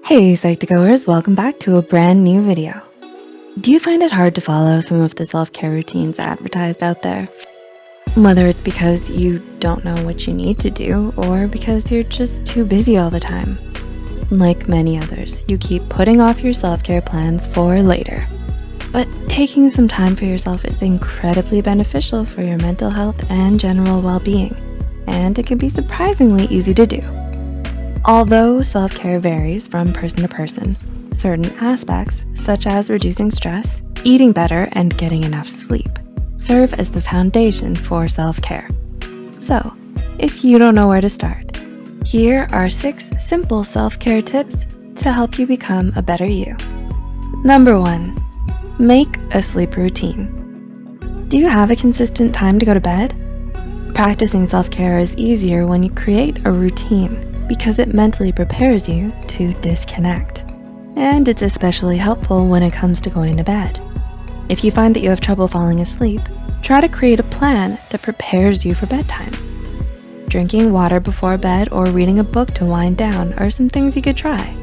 Hey Psych2Goers, welcome back to a brand new video. Do you find it hard to follow some of the self-care routines advertised out there? Whether it's because you don't know what you need to do or because you're just too busy all the time. Like many others, you keep putting off your self-care plans for later. But taking some time for yourself is incredibly beneficial for your mental health and general well-being, and it can be surprisingly easy to do. Although self-care varies from person to person, certain aspects, such as reducing stress, eating better, and getting enough sleep, serve as the foundation for self-care. So, if you don't know where to start, here are 6 simple self-care tips to help you become a better you. Number 1, make a sleep routine. Do you have a consistent time to go to bed? Practicing self-care is easier when you create a routine because it mentally prepares you to disconnect. And it's especially helpful when it comes to going to bed. If you find that you have trouble falling asleep, try to create a plan that prepares you for bedtime. Drinking water before bed or reading a book to wind down are some things you could try.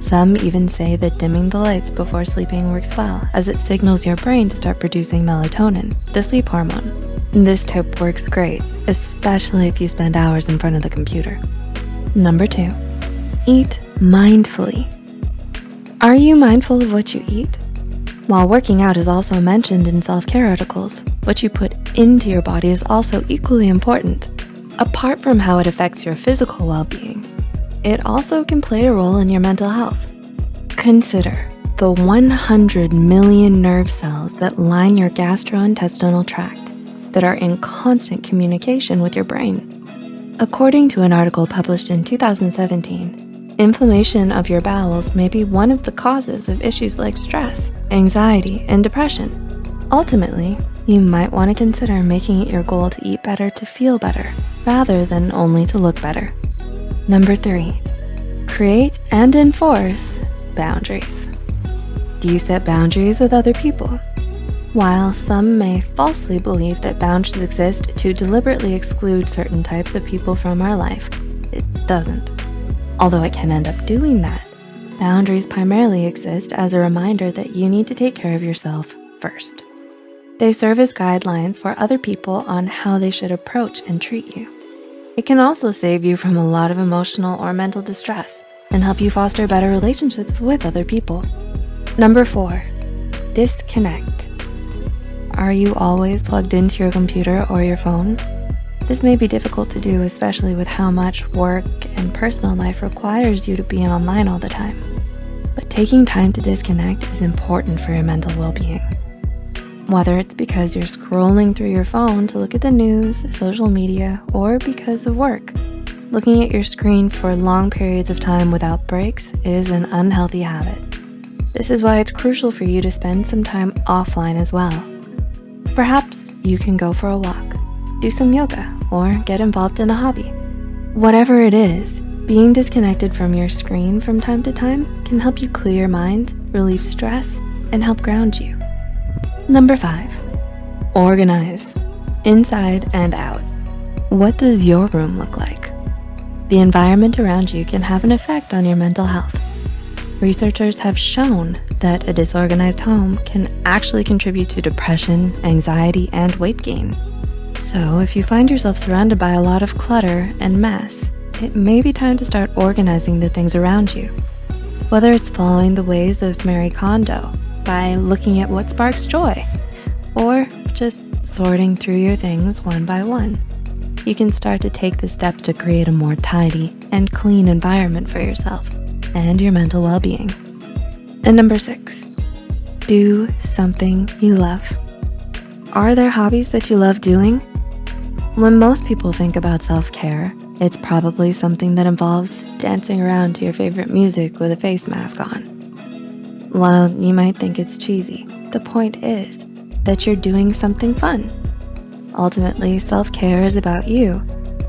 Some even say that dimming the lights before sleeping works well, as it signals your brain to start producing melatonin, the sleep hormone. This tip works great, especially if you spend hours in front of the computer. Number 2, eat mindfully. Are you mindful of what you eat? While working out is also mentioned in self-care articles, what you put into your body is also equally important. Apart from how it affects your physical well-being, it also can play a role in your mental health. Consider the 100 million nerve cells that line your gastrointestinal tract that are in constant communication with your brain. According to an article published in 2017, inflammation of your bowels may be one of the causes of issues like stress, anxiety, and depression. Ultimately, you might want to consider making it your goal to eat better to feel better, rather than only to look better. Number 3, create and enforce boundaries. Do you set boundaries with other people? While some may falsely believe that boundaries exist to deliberately exclude certain types of people from our life, it doesn't. Although it can end up doing that, boundaries primarily exist as a reminder that you need to take care of yourself first. They serve as guidelines for other people on how they should approach and treat you. It can also save you from a lot of emotional or mental distress and help you foster better relationships with other people. Number 4, disconnect. Are you always plugged into your computer or your phone? This may be difficult to do, especially with how much work and personal life requires you to be online all the time. But taking time to disconnect is important for your mental well-being. Whether it's because you're scrolling through your phone to look at the news, social media, or because of work, looking at your screen for long periods of time without breaks is an unhealthy habit. This is why it's crucial for you to spend some time offline as well. Perhaps you can go for a walk, do some yoga, or get involved in a hobby. Whatever it is, being disconnected from your screen from time to time can help you clear your mind, relieve stress, and help ground you. Number 5, organize, inside and out. What does your room look like? The environment around you can have an effect on your mental health. Researchers have shown that a disorganized home can actually contribute to depression, anxiety, and weight gain. So if you find yourself surrounded by a lot of clutter and mess, it may be time to start organizing the things around you. Whether it's following the ways of Marie Kondo by looking at what sparks joy, or just sorting through your things one by one, you can start to take the steps to create a more tidy and clean environment for yourself and your mental well-being. And number 6, do something you love. Are there hobbies that you love doing? When most people think about self-care, it's probably something that involves dancing around to your favorite music with a face mask on. While you might think it's cheesy, the point is that you're doing something fun. Ultimately, self-care is about you,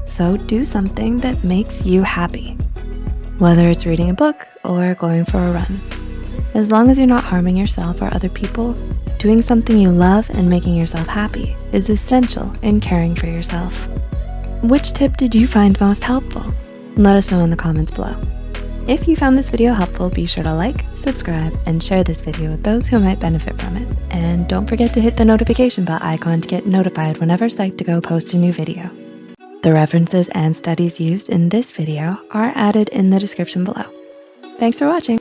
so do something that makes you happy. Whether it's reading a book or going for a run. As long as you're not harming yourself or other people, doing something you love and making yourself happy is essential in caring for yourself. Which tip did you find most helpful? Let us know in the comments below. If you found this video helpful, be sure to like, subscribe, and share this video with those who might benefit from it. And don't forget to hit the notification bell icon to get notified whenever Psych2Go posts a new video. The references and studies used in this video are added in the description below. Thanks for watching.